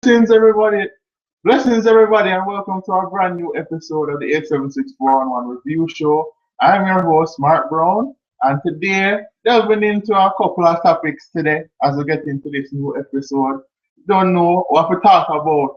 Blessings, everybody, and welcome to our brand new episode of the 876-411 Review Show. I'm your host, Marc Brown, and today, delving into a couple of topics today as we get into this new episode. Don't know what we talk about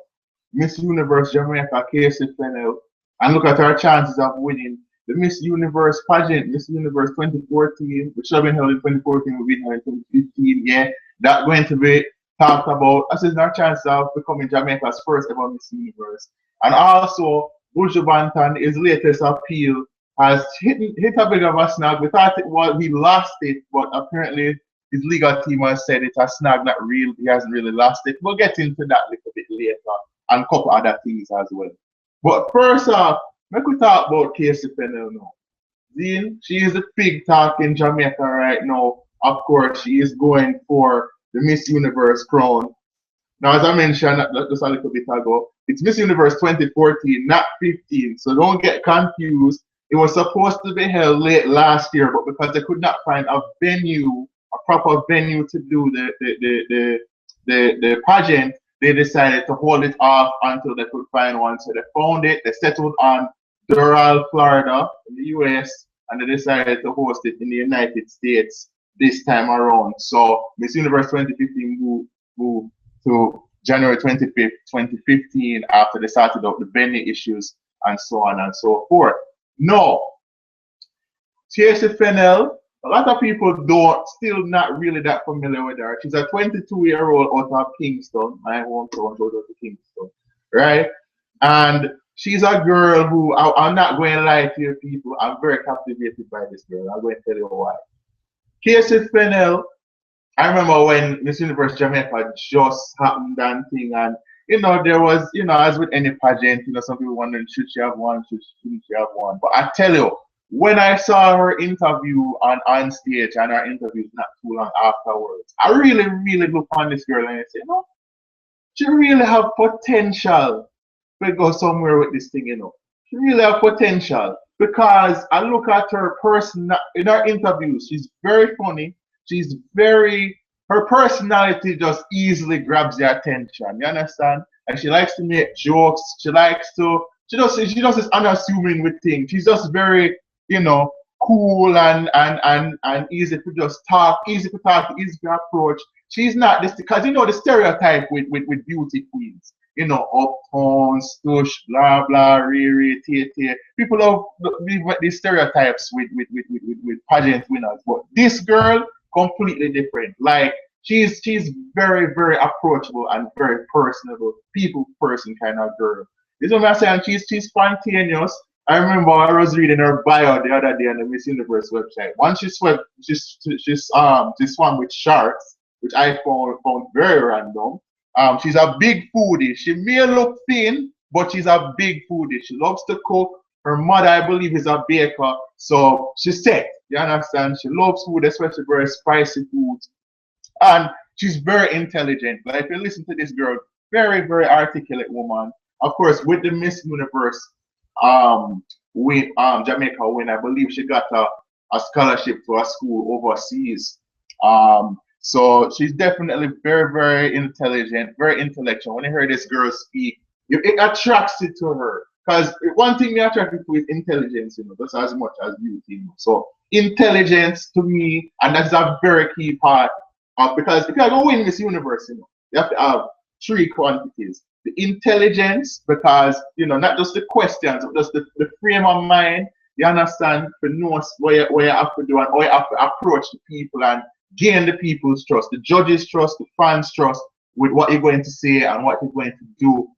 Miss Universe Jamaica, Kaci Fennell, and look at our chances of winning the Miss Universe pageant, Miss Universe 2014, which should have been held in 2014, will be held in 2015. Yeah, that's going to be talked about. This is our chance of becoming Jamaica's first ever Miss Universe. And also, Buju Banton, his latest appeal, has hit a bit of a snag. We thought he lost it, but apparently his legal team has said it's a snag, not real. He hasn't really lost it. We'll get into that a little bit later and a couple other things as well. But first off, let me talk about Kaci Fennell now. Zine, she is a big talk in Jamaica right now. Of course, she is going for the Miss Universe crown. Now, as I mentioned just a little bit ago, it's Miss Universe 2014, not 15. So don't get confused. It was supposed to be held late last year, but because they could not find a venue, a proper venue to do the pageant, they decided to hold it off until they could find one. So they found it. They settled on Doral, Florida, in the US, and they decided to host it in the United States this time around. So Miss Universe 2015 moved to January 25th, 2015 after they sorted out the venue issues and so on and so forth. No, Kaci Fennell, a lot of people still not really that familiar with her. She's a 22-year-old out of Kingston, my hometown, out of Kingston, right? And she's a girl who, I'm not going to lie to you people, I'm very captivated by this girl. I'm going to tell you why. Kaci Fennell, I remember when Miss Universe Jamaica just happened and thing, and there was, as with any pageant, some people wondering should she have won, shouldn't she have won. But I tell you, when I saw her interview on stage and her interviews not too long afterwards, I really, really look on this girl and I say, she really have potential to go somewhere with this thing, She really have potential because I look at her person in her interviews. She's very funny. Her personality just easily grabs your attention. You understand? And she likes to make jokes. She does this unassuming with things. She's just very, cool and easy to just talk, easy to approach. She's not this, because the stereotype with beauty queens. Uptown, stush, blah blah, riri, tea. People love these stereotypes with pageant winners, but this girl completely different. Like she's very, very approachable and very personable, people person kind of girl. This is what I'm saying. She's spontaneous. I remember I was reading her bio the other day on the Miss Universe website. Once she swam with sharks, which I found very random. She's a big foodie. She may look thin, but she's a big foodie. She loves to cook. Her mother, I believe, is a baker. So she's set. You understand? She loves food, especially very spicy foods. And she's very intelligent. Like, if you listen to this girl, very, very articulate woman. Of course, with the Miss Universe Jamaica win, I believe she got a scholarship to a school overseas. So she's definitely very, very intelligent, very intellectual. When you hear this girl speak, it attracts you to her. Because one thing me attracted to is intelligence, just as much as beauty. So intelligence to me, and that's a very key part of, because if you're going to win Miss Universe, you have to have three quantities. The intelligence, because not just the questions, but just the frame of mind. You understand, to know what you have to do and how you have to approach the people and gain the people's trust, the judges' trust, the fans' trust with what you're going to say and what you're going to do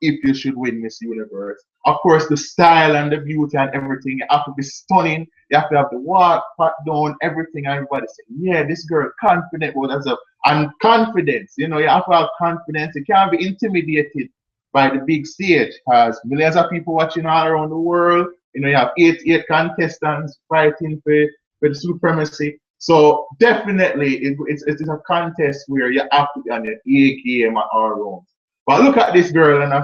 if you should win Miss Universe. Of course, the style and the beauty and everything, you have to be stunning. You have to have the walk, pat down, everything. Everybody say, yeah, this girl confident with herself. And confidence, you have to have confidence. You can't be intimidated by the big stage, because millions of people watching all around the world. You have eight contestants fighting for the supremacy. So definitely, it's a contest where you have to be on your A game at all rounds. But look at this girl, and I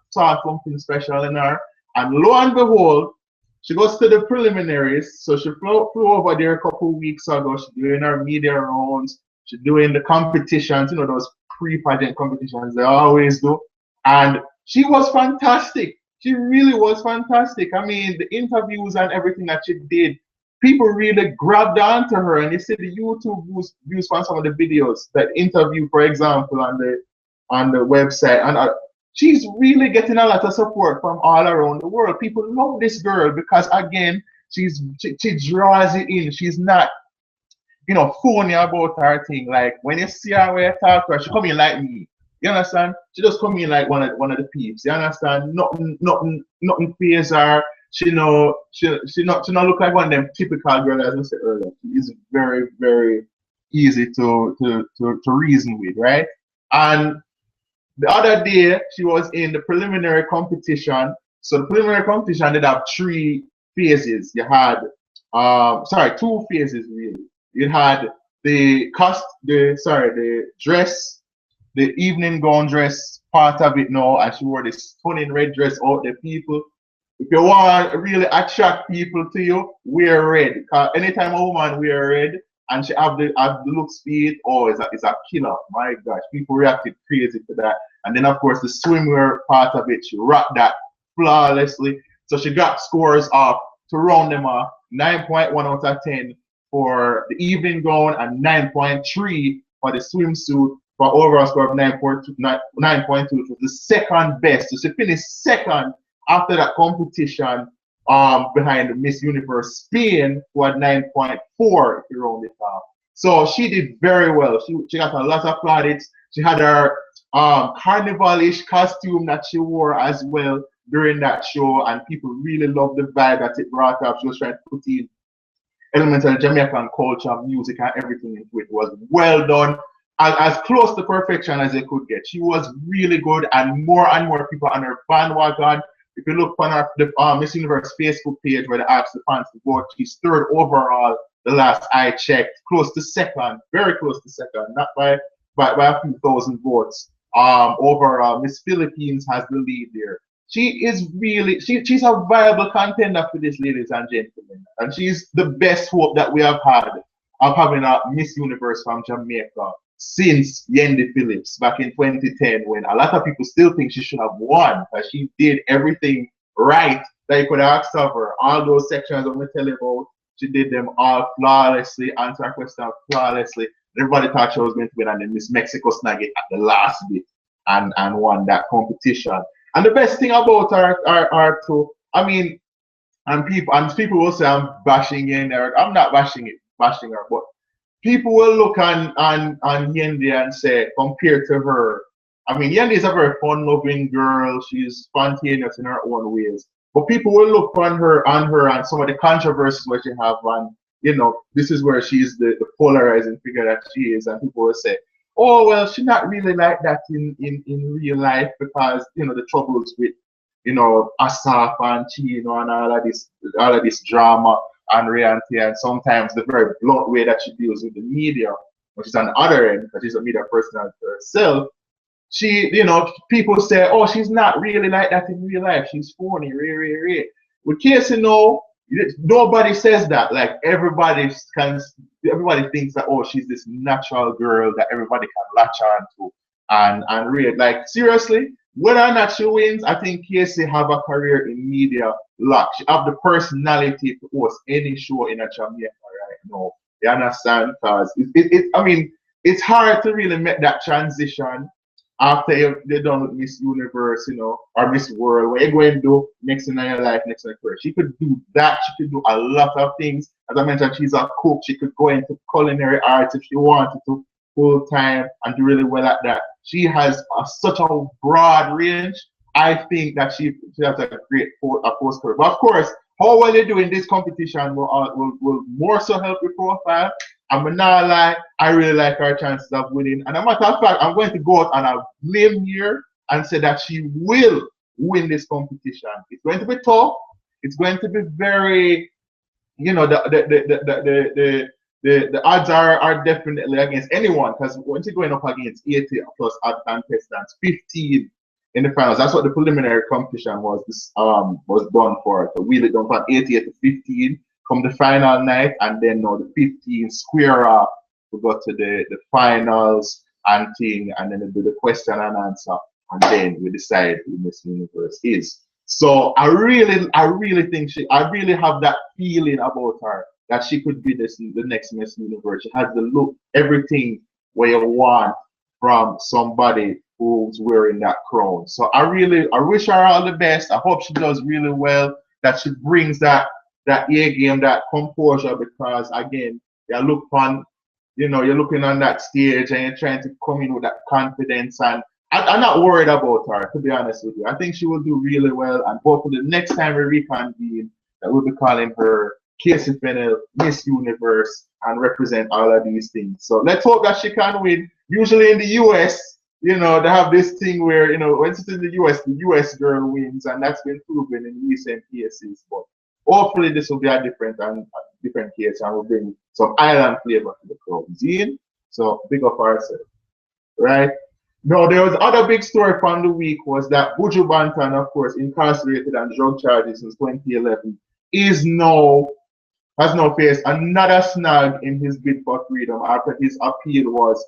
saw something special in her. And lo and behold, she goes to the preliminaries. So she flew over there a couple of weeks ago. She's doing her media rounds. She's doing the competitions, those pre-pageant competitions. They always do. And she was fantastic. She really was fantastic. I mean, the interviews and everything that she did, people really grabbed onto her. And you see the YouTube views from some of the videos, that interview, for example, on the website. And she's really getting a lot of support from all around the world. People love this girl because, again, she draws it in. She's not, phony about her thing. Like when you see her where you talk to her, she come in like me. You understand? She just come in like one of the peeps. You understand? Nothing fears her. She not look like one of them typical girls, as I said earlier. She is very, very easy to reason with, right? And the other day she was in the preliminary competition. So the preliminary competition did have 3 phases. You had 2 phases really. You had the dress, the evening gown dress part of it now, and she wore this stunning red dress out there. People, if you want to really attract people to you, wear red. Because anytime a woman wear red and she have the look speed, it's a killer. My gosh, people reacted crazy to that. And then of course the swimwear part of it, she rocked that flawlessly. So she got scores of, to round them off, 9.1 out of 10 for the evening gown and 9.3 for the swimsuit, for overall score of 9.2, which was the second best. So she finished second after that competition, behind the Miss Universe Spain, who had 9.4 if you round it off. So she did very well. She got a lot of plaudits. She had her carnival-ish costume that she wore as well during that show, and people really loved the vibe that it brought up. She was trying to put in elements of Jamaican culture, music, and everything into it. It was well done, as close to perfection as they could get. She was really good, and more people on her bandwagon. If you look on the Miss Universe Facebook page where they asked the fans to vote, she's 3rd overall the last I checked, close to second, very close to second, not by a few thousand votes. Overall, Miss Philippines has the lead there. She is really, she's a viable contender for this, ladies and gentlemen. And she's the best hope that we have had of having a Miss Universe from Jamaica since Yendi Phillips back in 2010, when a lot of people still think she should have won, because she did everything right that you could ask of her. All those sections I'm going to tell you about, she did them all flawlessly, answered her question flawlessly. Everybody thought she was going to win, and then Miss Mexico snagged it at the last bit and won that competition. And the best thing about her too, I mean, and people will say I'm bashing her. I'm not bashing her, but people will look on Yendi and say, compared to her, I mean, Yendi is a very fun-loving girl. She's spontaneous in her own ways. But people will look on her and some of the controversies that she have, and this is where she's the polarizing figure that she is, and people will say, oh well, she's not really like that in real life, because the troubles with Asaf and Chino and all of this drama and reality, and sometimes the very blunt way that she deals with the media, which is on the other end, because she's a media personality herself. She, people say, oh, she's not really like that in real life. She's phony, With Kaci, nobody says that. Like everybody thinks that, oh, she's this natural girl that everybody can latch on to and read. Like seriously, whether or not she wins, I think Kaci have a career in media lock. She have the personality to host any show in a Jamaica right now. You understand? Because I mean, it's hard to really make that transition after they're done with Miss Universe, or Miss World, what you're going to do next in your life, next in your career. She could do that. She could do a lot of things. As I mentioned, she's a cook. She could go into culinary arts if she wanted to, full time, and do really well at that. She has such a broad range. I think that she has a great post career. But of course, how well they do in this competition will more so help your profile. I'm not lie, I really like her chances of winning. And a matter of fact, I'm going to go out on a limb here and say that she will win this competition. It's going to be tough. It's going to be very, the odds are definitely against anyone, because once you're going up against 80 plus odd contestants, 15 in the finals. That's what the preliminary competition was. This was done for. So we done from 88 to 15 from the final night, and then the 15 square off. We got to the finals. and thing, and then they do the question and answer, and then we decide who Miss Universe is. So I really think I really have that feeling about her that she could be the next Miss Universe. She has the look, everything where you want from somebody who's wearing that crown. So I wish her all the best. I hope she does really well, that she brings that A game, that composure, because again, you're looking on that stage and you're trying to come in with that confidence, and I'm not worried about her, to be honest with you. I think she will do really well, and hopefully the next time we reconvene, that we'll be calling her Kaci Fennell, Miss Universe, and represent all of these things. So let's hope that she can win. Usually in the US, they have this thing where, when it's in the US girl wins, and that's been proven in recent cases. But hopefully this will be a different case, and we'll bring some island flavor to the cuisine. So big up ourselves, right? No, there was other big story from the week was that Buju Banton, of course, incarcerated on drug charges since 2011, has now faced another snag in his bid for freedom after his appeal was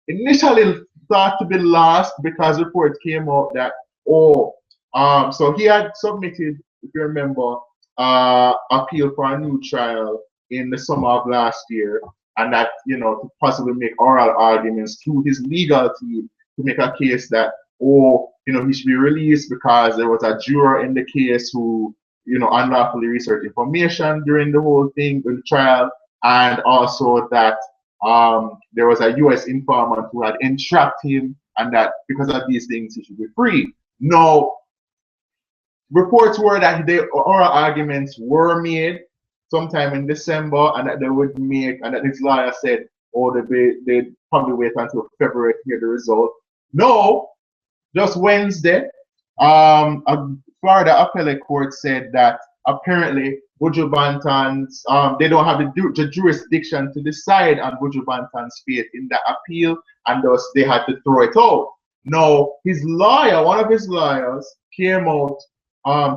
initially thought to be lost because reports came out that so he had submitted, if you remember, appeal for a new trial in the summer of last year, and that to possibly make oral arguments through his legal team to make a case that he should be released because there was a juror in the case who unlawfully researched information during the whole thing, the trial, and also that there was a US informant who had entrapped him, and that because of these things he should be free. Now, reports were that the oral arguments were made sometime in December, and that they would make, and that his lawyer said, they'd probably wait until February to hear the result. No, just Wednesday, a Florida appellate court said that apparently Buju Banton's, they don't have the jurisdiction to decide on Buju Banton's fate in the appeal, and thus they had to throw it out. Now, his lawyer, one of his lawyers, came out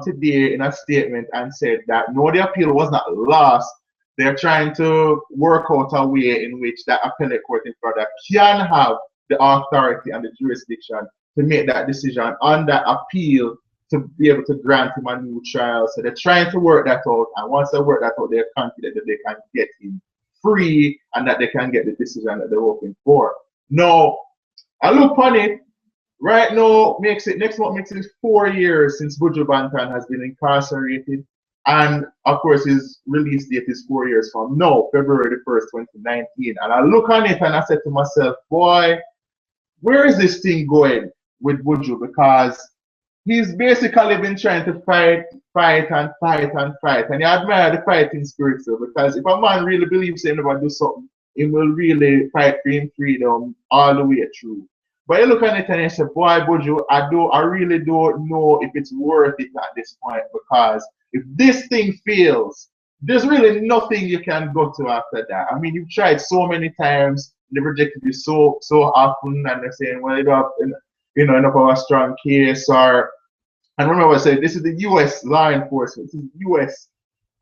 today in a statement and said that no, the appeal was not lost. They're trying to work out a way in which the appellate court in Florida can have the authority and the jurisdiction to make that decision on that appeal to be able to grant him a new trial. So they're trying to work that out, and once they work that out, they're confident that they can get him free and that they can get the decision that they're hoping for. Now, I look on it. Right now, next month makes it 4 years since Buju Banton has been incarcerated, and of course his release date is 4 years from now, February the 1st, 2019. And I look on it and I said to myself, boy, where is this thing going with Buju? Because he's basically been trying to fight, and you admire the fighting spirit, so because if a man really believes he's going to do something, he will really fight for his freedom all the way through. But you look at it and you say, boy, Buju, I really don't know if it's worth it at this point, because if this thing fails, there's really nothing you can go to after that. I mean, you've tried so many times, they've rejected you so often, and they're saying, well, you don't have enough of a strong case, and remember I said, this is the US law enforcement, this is the US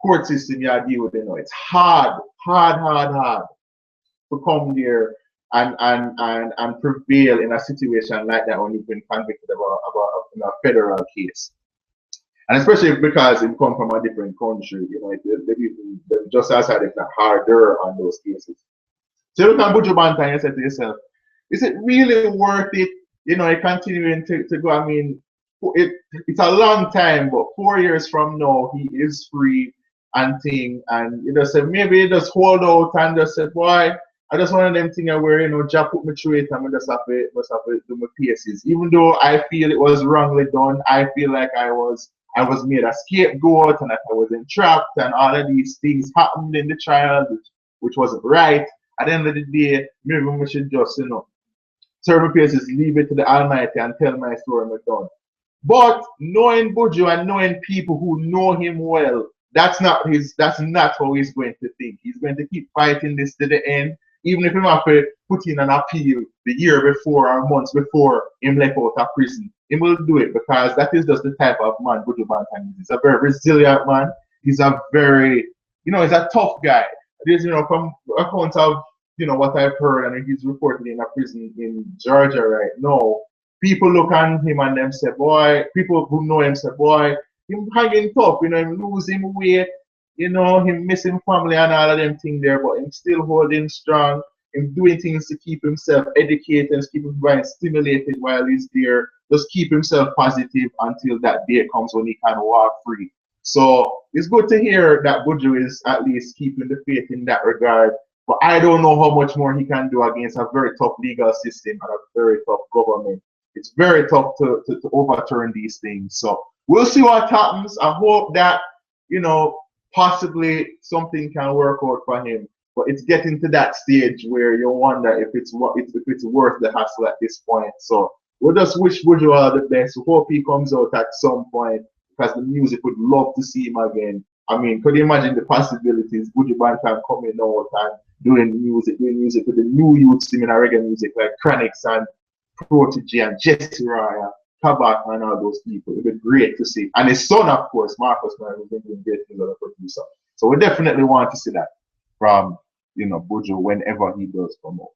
court system you deal with, it's hard to come there and prevail in a situation like that when you've been convicted of a federal case. And especially because it comes from a different country, they're just as hard, if not harder, on those cases. So you look at Buju Banton and you say to yourself, is it really worth it? Continuing to go. I mean, it's a long time, but 4 years from now, he is free and thing. And you just say, maybe you just hold out and just say, boy, I just one of them things where, Jah put me through it and I just have to do my paces. Even though I feel it was wrongly done, I feel like I was made a scapegoat and that I was entrapped, and all of these things happened in the trial, which wasn't right. At the end of the day, maybe we should just, serve my paces, leave it to the Almighty and tell my story and we're done. But knowing Buju and knowing people who know him well, that's not how he's going to think. He's going to keep fighting this to the end. Even if he have to put in an appeal the year before or months before him left out of prison, he will do it, because that is just the type of man Buju Banton is. He's a very resilient man. He's a very, he's a tough guy. There's, from accounts of you know, what I've heard, and he's reportedly in a prison in Georgia right now. People look at him and them say, boy, people who know him say, boy, him hanging tough, you know, him losing weight, you know, him missing family and all of them things there, but him still holding strong, him doing things to keep himself educated and keep him mind stimulated while he's there. Just keep himself positive until that day comes when he can walk free. So it's good to hear that Buju is at least keeping the faith in that regard. But I don't know how much more he can do against a very tough legal system and a very tough government. It's very tough to overturn these things. So we'll see what happens. I hope that, you know, possibly something can work out for him. But it's getting to that stage where you wonder if it's worth the hassle at this point. So we'll just wish Buju all the best. We hope he comes out at some point because the music would love to see him again. I mean, could you imagine the possibilities? Buju Banton coming out and doing music with the new youth singing reggae music like Chronix and Protege and Jesse Raya, Tabak and all those people. It would be great to see. And his son, of course, Marcus, who's been doing great things as a producer. So we definitely want to see that from, you know, Buju whenever he does come out.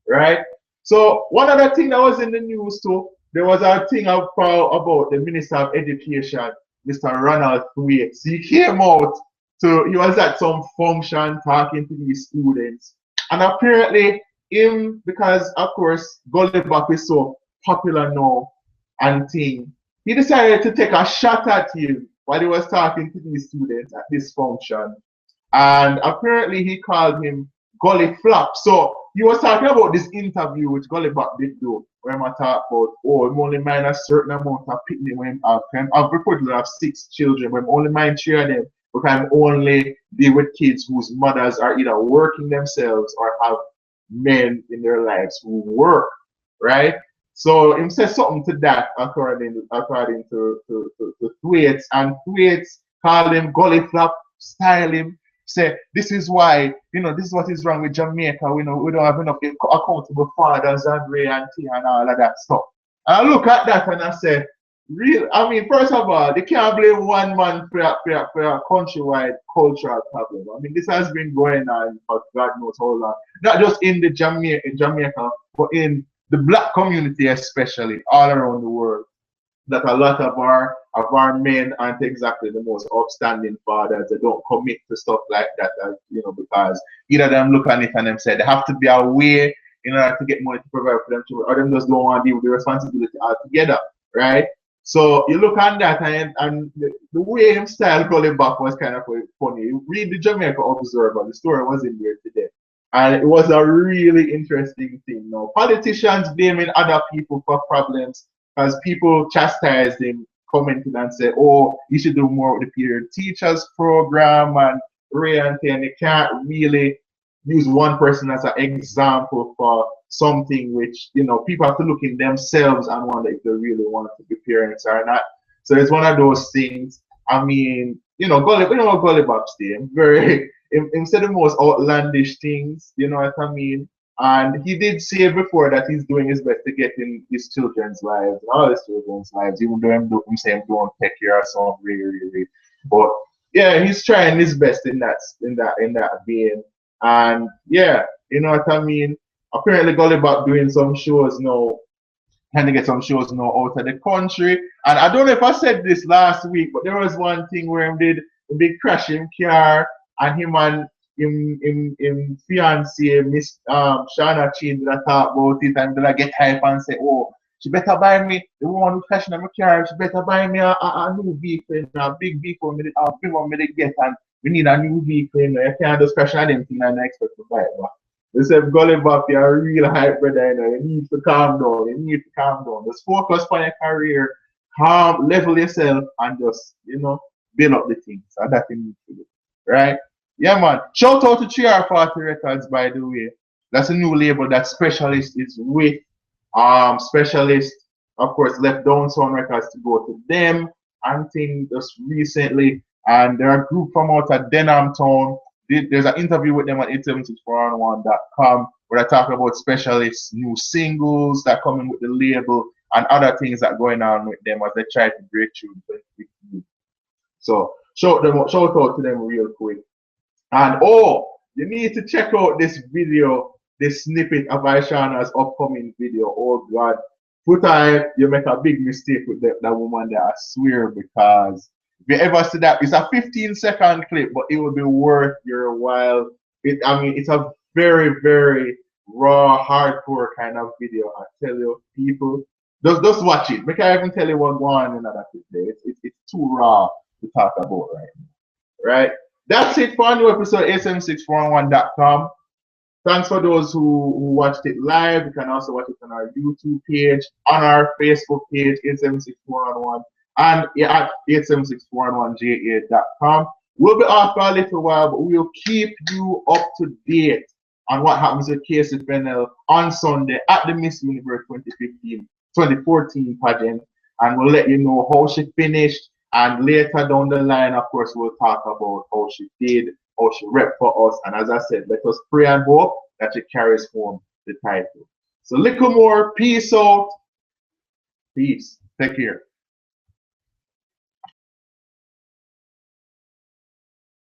Right? So one other thing that was in the news too, there was a thing about the Minister of Education, Mr. Ronald Thwaites. He came out he was at some function talking to these students. And apparently him, because of course Gully Bop is so popular now and thing, he decided to take a shot at him while he was talking to these students at this function. And apparently he called him Gully Flap. So he was talking about this interview which Gully Bop did do, where I talk about, oh, I'm only mind a certain amount of picnic when I've reported I have 6 children, but I'm only mind 3 of them because I'm only deal with kids whose mothers are either working themselves or have men in their lives who work, right? So him says something to that according to Thwaites, and Thwaites call him Gully Flap, style him, say this is why, you know, this is what is wrong with Jamaica. We know we don't have enough accountable fathers and Ray and T and all of that stuff. And I look at that and I say, real, I mean, first of all, they can't blame one man for a countrywide cultural problem. I mean, this has been going on for God knows how long. Not just in Jamaica, but in the black community especially, all around the world. That a lot of our men aren't exactly the most upstanding fathers. They don't commit to stuff like that, you know, because either them look at it and them say they have to be away in order to get money to provide for them children, or them just don't want to deal with the responsibility altogether, right? So you look at that and the way him style calling back was kind of funny. You read the Jamaica Observer, the story was in there today. And it was a really interesting thing. Now, politicians blaming other people for problems because people chastised him, commented and said, oh, you should do more with the period teachers program and Ray and they can't really use one person as an example for something which, you know, people have to look in themselves and wonder if they really want to be parents or not. So it's one of those things. I mean, you know, Gully Bop's there, very, instead of most outlandish things, you know what I mean? And he did say before that he's doing his best to get in his children's lives, all his children's lives, even though him saying don't take care of some really. But yeah, he's trying his best in that vein. And yeah, you know what I mean? Apparently Gully Bop doing some shows now, trying to get some shows now out of the country. And I don't know if I said this last week, but there was one thing where he did a big crash in car and him and him fiance Miss Shana Chin did I talk about it and did I get hype and say, oh, she better buy me, the woman who's crashing in my car, she better buy me a new vehicle, a big vehicle, a big one me to get, and we need a new vehicle, you know, you can't just crash on them things and expect to buy it. But they said Gully Bop, you're a real hype brother, you know, you need to calm down, just focus on your career, level yourself and just, you know, build up the things, and that's what you need to do, right? Yeah, man. Shout out to 3R40 Records, by the way. That's a new label that Specialist is with. Specialist, of course, left Downtown Records to go to them. And thing just recently. And they're a group from out of Denham Town. There's an interview with them at 87641.com where I talk about Specialist's new singles that come in with the label and other things that are going on with them as they try to break through. So shout out to them real quick. And oh, you need to check out this video the snippet of Aishana's upcoming video. Oh God, you make a big mistake with that woman there, I swear, because if you ever see that, it's a 15-second clip, but it will be worth your while. I mean, it's a very, very raw, hardcore kind of video. I tell you, people, just watch it. I can't even tell you what's going on in that clip there. It's too raw to talk about right now. Right? That's it for a new episode, sm641.com. Thanks for those who watched it live. You can also watch it on our YouTube page, on our Facebook page, 8764111, and at 87641ja.com. We'll be off for a little while, but we'll keep you up to date on what happens with Kaci Fennell on Sunday at the Miss Universe 2014 pageant. And we'll let you know how she finished. And later down the line, of course, we'll talk about how she did, how she repped for us. And as I said, let us pray and hope that she carries home the title. So little more. Peace out. Peace. Take care.